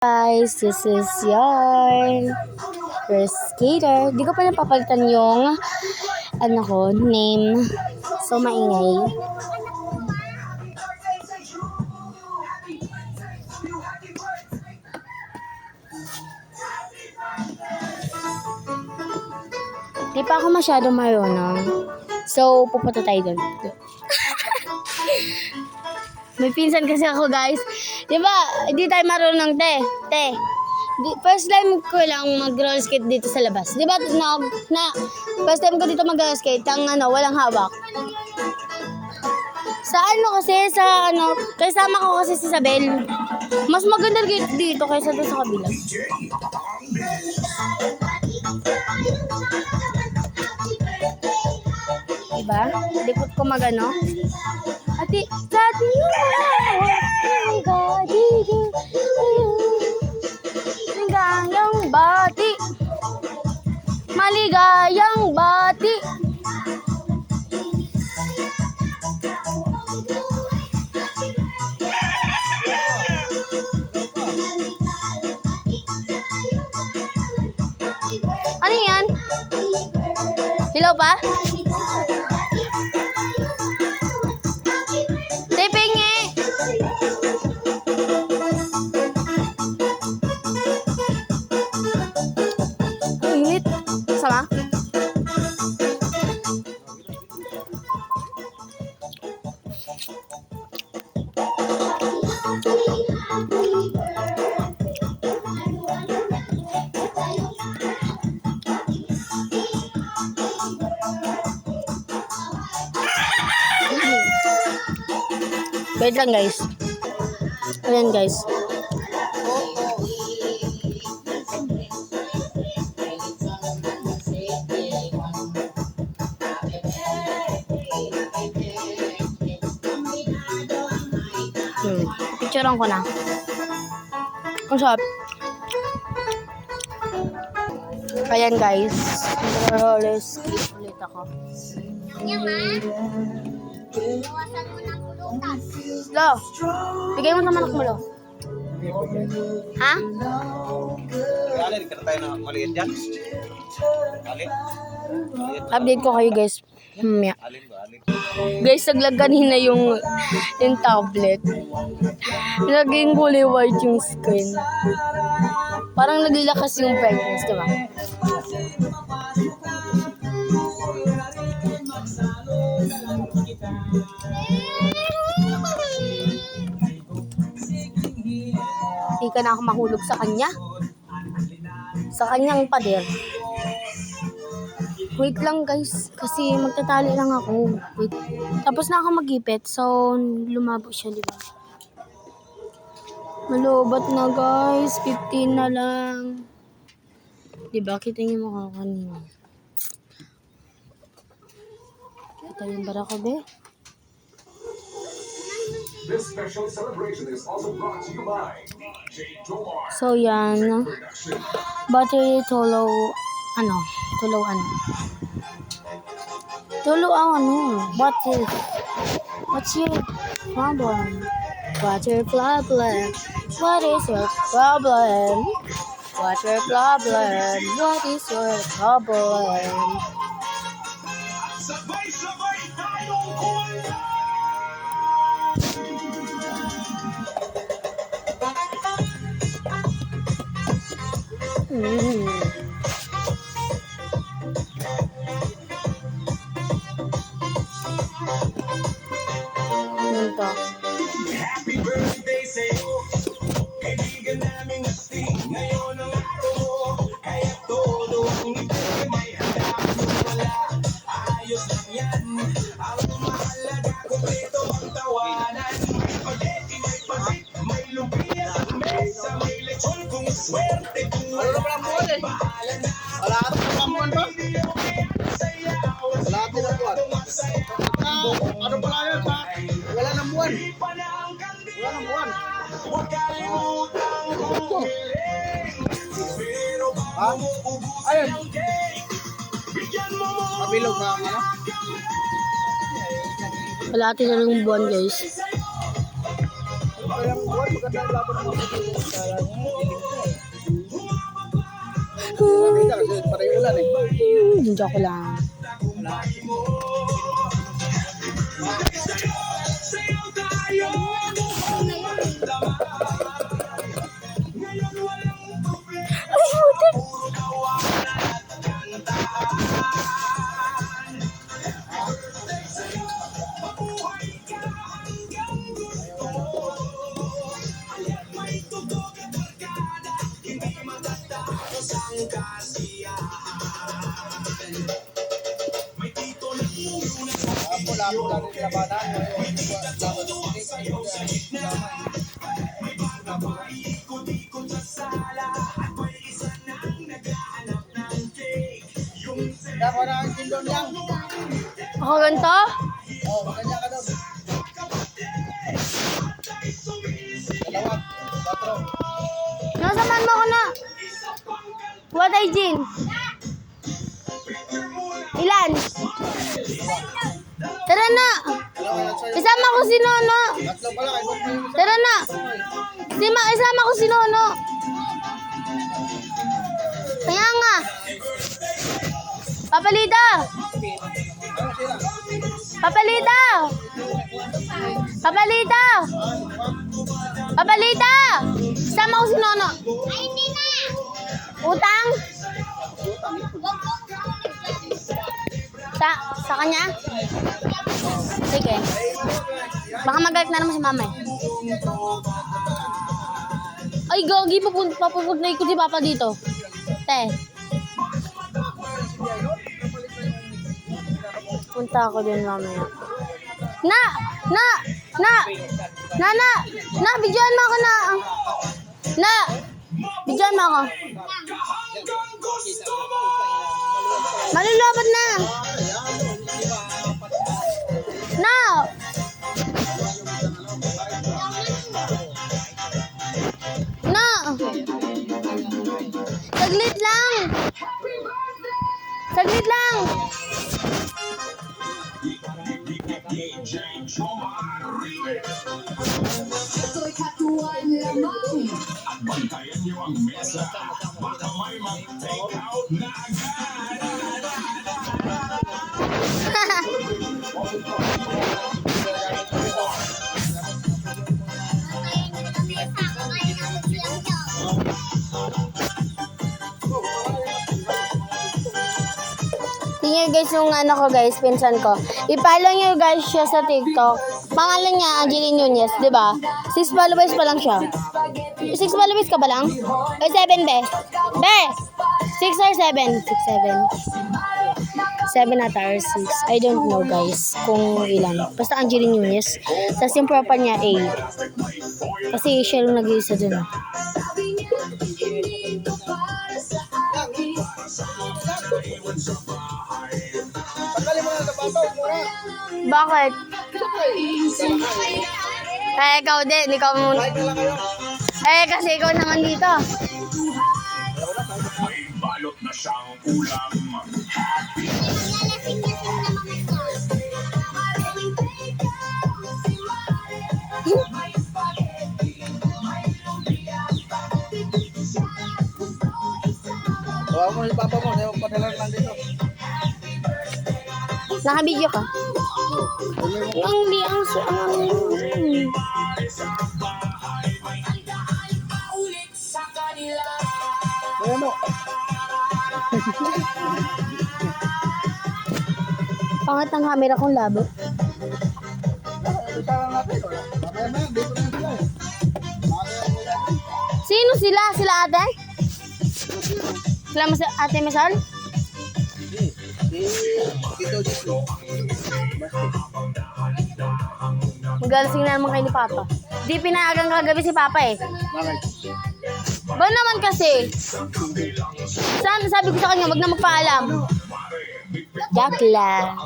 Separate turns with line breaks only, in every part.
Guys, this is your skater. Di ko pa napapalitan yung name. So maingay. Di pa ako masyado marunong. So pupunta tayo dun. May pinsan kasi ako, guys. Di ba? Hindi tayo marunong, te. First time ko lang mag-roller skate dito sa labas. Di ba, first time ko dito mag-roller skate, walang hawak. Kasama ko kasi si Isabel. Mas maganda dito kaysa doon sa kabila. Diba? Lipot ko magano. Ati, maligayang bati. Maligayang bati. Ano yan? Hilaw pa? Tipingi! Init. Sama? Wait lang, guys. Ayan, guys. Picturean ko na. Ang sarap. Ayan, guys. Roller skate ulit ako. Lo, bigay mo sa manok mo, Lo. Ha?
Alin, kaya tayo na maliit yan? Alin?
Update ko kayo, guys.
Alin ba? Alin?
Guys, naglag kanina yung tablet. Naging kulay white yung screen. Parang naglilakas yung brightness, diba? Hindi ka na ako mahulog sa kanya. Sa kanyang pader. Wait lang, guys. Kasi magtatali lang ako. Wait. Tapos na ako mag-ipit. So, lumabo siya, di ba? Malubat na, guys. 15 na lang. Di ba? Kita niyo mukha kanina. Kita yung bara ko, be.
This special celebration is also brought to you by J. Tomar.
So, yan. Battery Tulo, what's your problem? What's your problem? What is your problem? What's your problem? What is your problem?
Sabay-sabay tayong kumanta!
Ito.
Happy birthday sa'yo, kaibigan naming gusti. Ngayon ang araw mo, kaya todo ang ngiti. May handa mo wala, ayos lang yan. Ang mahalaga, kumpleto ang tawanan. May pageti, may pasit, may lumpia sa mesa, may lechon kung swerte. Kung wala ay bahala na.
Wala ka ito kamuan ba? Wala ito kamuan. Ano pala yun sa? Wala ng buwan. Wala ng buwan.
Huwag kalimutang humiling. Pero bago mo ubusin ang cake, bigyan mo mo
Mabilog na ano?
Wala natin na ng buwan, guys.
sa'yo.
buwan, maganda ang laban ng mga pagkakas. Kala niya, dilim ko eh. Makita kasi, pareho ulan eh.
Joke lang.
Sayaw tayo, ngayon walang tubig,
Ay, butik!
puro kawalan at kantahan. Mabuhay ka hanggang gusto mo. Alin may tugtog at barkada, hindi matatapos ang kasiyahan. May tito na puno na
Labo lang yung labanan.
sayaw sa gitna. May bata pa ikot-ikot sa sala, at may isa nang naghahanap ng cake. Yung
Dako na ang tindon lang.
Ako ganito?
Oo, maganda ka doon. Dalawa, patro.
Nasamahan mo ako na. What ay Jean? Ilan? Tara na.
Dalawa yan sa'yo.
Isama ko si Nono.
Tatlo pala, ibot mo yung isa.
Tara na. Isama ko si Nono. Kaya nga. Papalita.
Ano sila?
Papalita. Papalita. Papalita. Isama ko si Nono. Ay, hindi na. Utang? Sa kanya? Sige. Baka magalit na naman si mama eh. Ay, gogi, papupunay ko si Papa dito. Te. Punta ako din mamaya. Na! Bidyoan mo ako na. Na! Bidyoan mo ako. Malulobot na. Na! Na! Saglit lang. Saglit lang.
Ito'y katuwaan lamang.
Bantayan niyo ang mesa, baka may mag-take out na agad.
Tingnan guys yung ano ko guys, pinsan ko. I-follow nyo guys siya sa TikTok. Pangalan niya, Angeline Nunez, di ba? 6 followers pa lang siya. 6 followers ka ba lang? O 7 be? Be! 6 or 7? 7 at or 6. I don't know guys kung ilan. Basta Angeline Nunez. Tapos yung profile niya, A. Kasi siya yung nag-iisa dun.
Tanggalin mo na sa bato, mura.
Bakit? Eh, ikaw din. Ikaw muna.
Kahit na lang kayo.
Eh, kasi ikaw naman dito.
May balot na siyang ulam.
Bawa mo si papa mo, sayo padala lang dito.
Naka-video ka? Ang di ang
Kaya mo.
Pangat ang camera kong labo.
Dito lang natin. Mamaya na, dito na sila eh. Mamaya na yan.
Sino sila? Sila ate? Sila ate Masal?
Dito, dito.
Magalasing na naman kayo ni Papa. Di pinayagang kagabi si Papa eh.
Bakit?
Ba naman kasi? Saan sabi ko sa kanya, wag na magpaalam. Jack lang.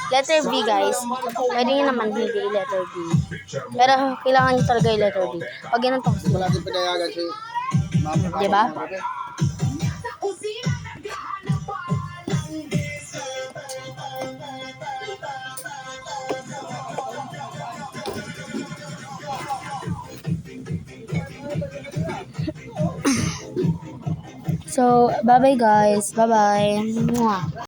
Letter B guys. Pwede nyo naman hindi letter B. Pero kailangan nyo talaga yung letter B. Pag ganun to.
Wala din pinayagan si mama.
Diba? So, bye-bye guys. Bye-bye. Mwah.